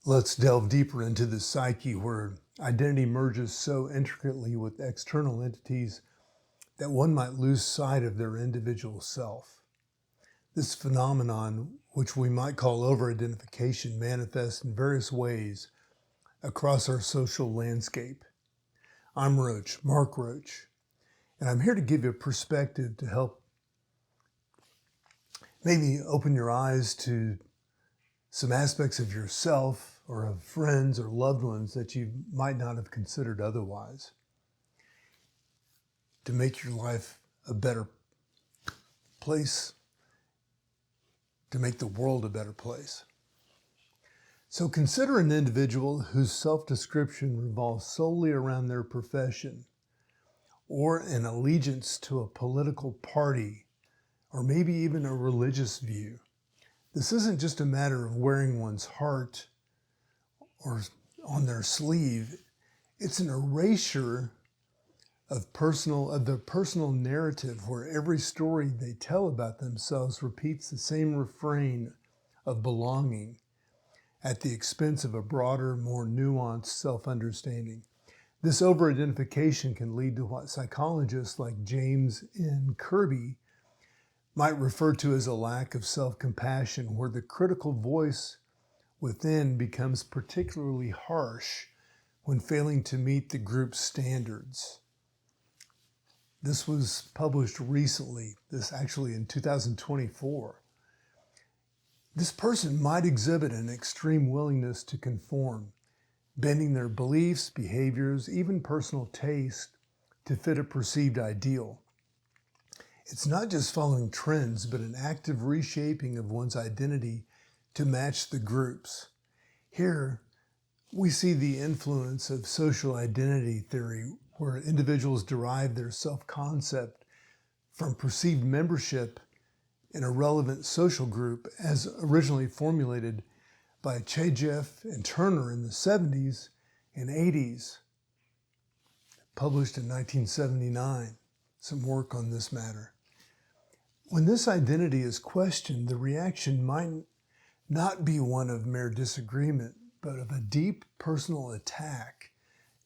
Let's delve deeper into the psyche where identity merges so intricately with external entities that one might lose sight of their individual self. This phenomenon, which we might call overidentification, manifests in various ways across our social landscape. I'm Roach Mark Roach, and I'm here to give you a perspective to help maybe open your eyes to some aspects of yourself or of friends or loved ones that you might not have considered otherwise, to make your life a better place, to make the world a better place. So consider an individual whose self-description revolves solely around their profession or an allegiance to a political party or maybe even a religious view. This isn't just a matter of wearing one's heart or on their sleeve. It's an erasure of the personal narrative where every story they tell about themselves repeats the same refrain of belonging at the expense of a broader, more nuanced self-understanding. This over-identification can lead to what psychologists like James N. Kirby might refer to as a lack of self-compassion, where the critical voice within becomes particularly harsh when failing to meet the group's standards. This was published recently, actually in 2024. This person might exhibit an extreme willingness to conform, bending their beliefs, behaviors, even personal taste to fit a perceived ideal. It's not just following trends, but an active reshaping of one's identity to match the group's. Here, we see the influence of social identity theory, where individuals derive their self-concept from perceived membership in a relevant social group as originally formulated by Chejeff and Turner in the 70s and 80s, published in 1979, some work on this matter. When this identity is questioned, the reaction might not be one of mere disagreement, but of a deep personal attack,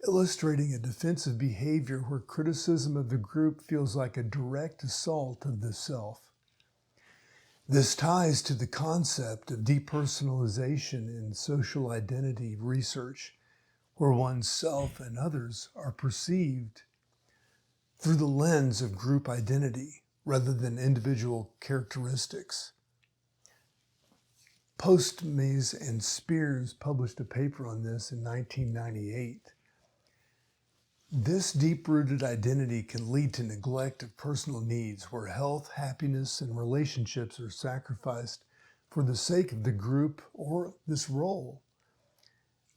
illustrating a defensive behavior where criticism of the group feels like a direct assault of the self. This ties to the concept of depersonalization in social identity research, where one's self and others are perceived through the lens of group identity rather than individual characteristics. Postmaze and Spears published a paper on this in 1998. This deep-rooted identity can lead to neglect of personal needs, where health, happiness, and relationships are sacrificed for the sake of the group or this role.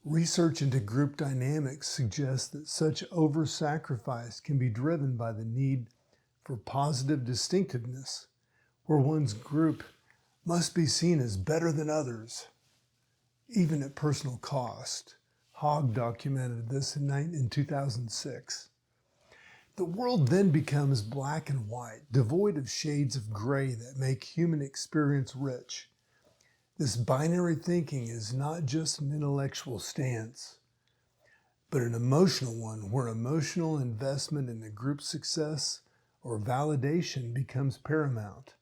Research into group dynamics suggests that such over-sacrifice can be driven by the need for positive distinctiveness, where one's group must be seen as better than others, even at personal cost. Hogg documented this in 2006. The world then becomes black and white, devoid of shades of gray that make human experience rich. This binary thinking is not just an intellectual stance, but an emotional one, where emotional investment in the group's success or validation becomes paramount,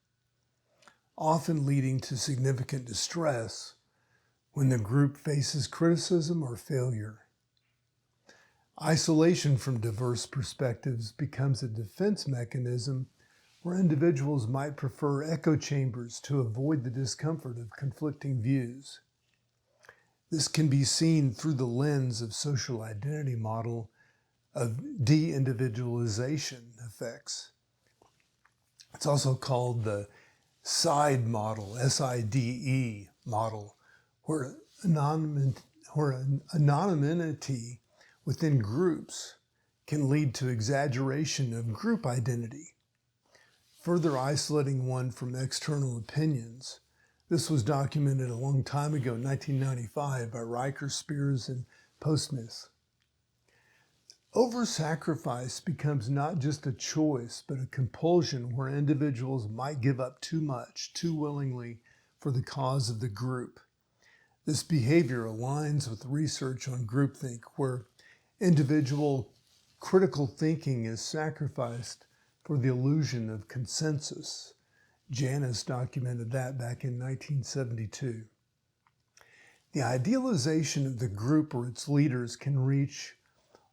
often leading to significant distress when the group faces criticism or failure. Isolation from diverse perspectives becomes a defense mechanism where individuals might prefer echo chambers to avoid the discomfort of conflicting views. This can be seen through the lens of social identity model of de-individualization effects. It's also called the SIDE model, S-I-D-E model, where anonymity within groups can lead to exaggeration of group identity, further isolating one from external opinions. This was documented a long time ago, 1995, by Riker, Spears, and Postmaze. Over-sacrifice becomes not just a choice, but a compulsion where individuals might give up too much, too willingly, for the cause of the group. This behavior aligns with research on groupthink, where individual critical thinking is sacrificed for the illusion of consensus. Janus documented that back in 1972. The idealization of the group or its leaders can reach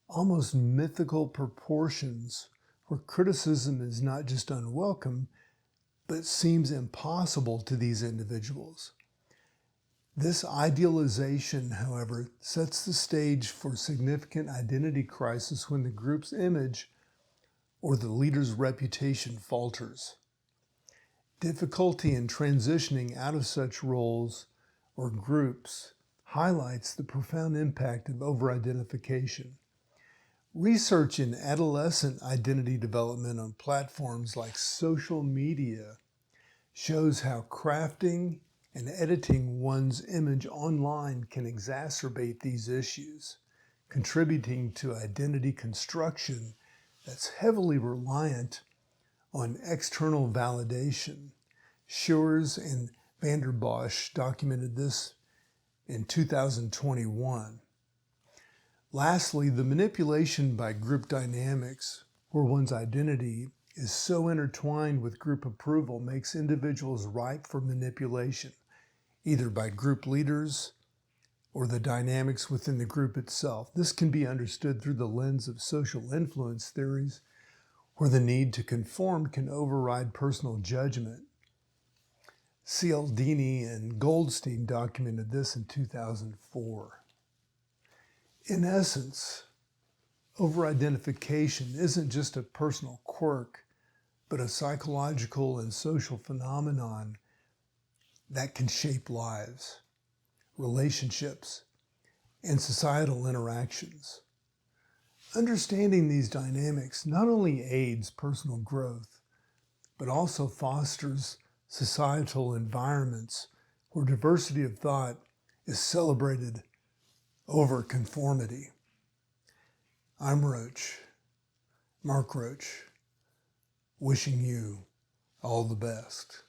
almost mythical proportions, where criticism is not just unwelcome, but seems impossible to these individuals. This idealization, however, sets the stage for significant identity crisis when the group's image or the leader's reputation falters. Difficulty in transitioning out of such roles or groups highlights the profound impact of overidentification. Research in adolescent identity development on platforms like social media shows how crafting and editing one's image online can exacerbate these issues, contributing to identity construction that's heavily reliant on external validation. Schurz and van der Bosch documented this in 2021. Lastly, the manipulation by group dynamics, where one's identity is so intertwined with group approval, makes individuals ripe for manipulation, either by group leaders or the dynamics within the group itself. This can be understood through the lens of social influence theories, where the need to conform can override personal judgment. Cialdini and Goldstein documented this in 2004. In essence, overidentification isn't just a personal quirk, but a psychological and social phenomenon that can shape lives, relationships, and societal interactions. Understanding these dynamics not only aids personal growth, but also fosters societal environments where diversity of thought is celebrated over conformity. I'm Roach, Mark Roach, wishing you all the best.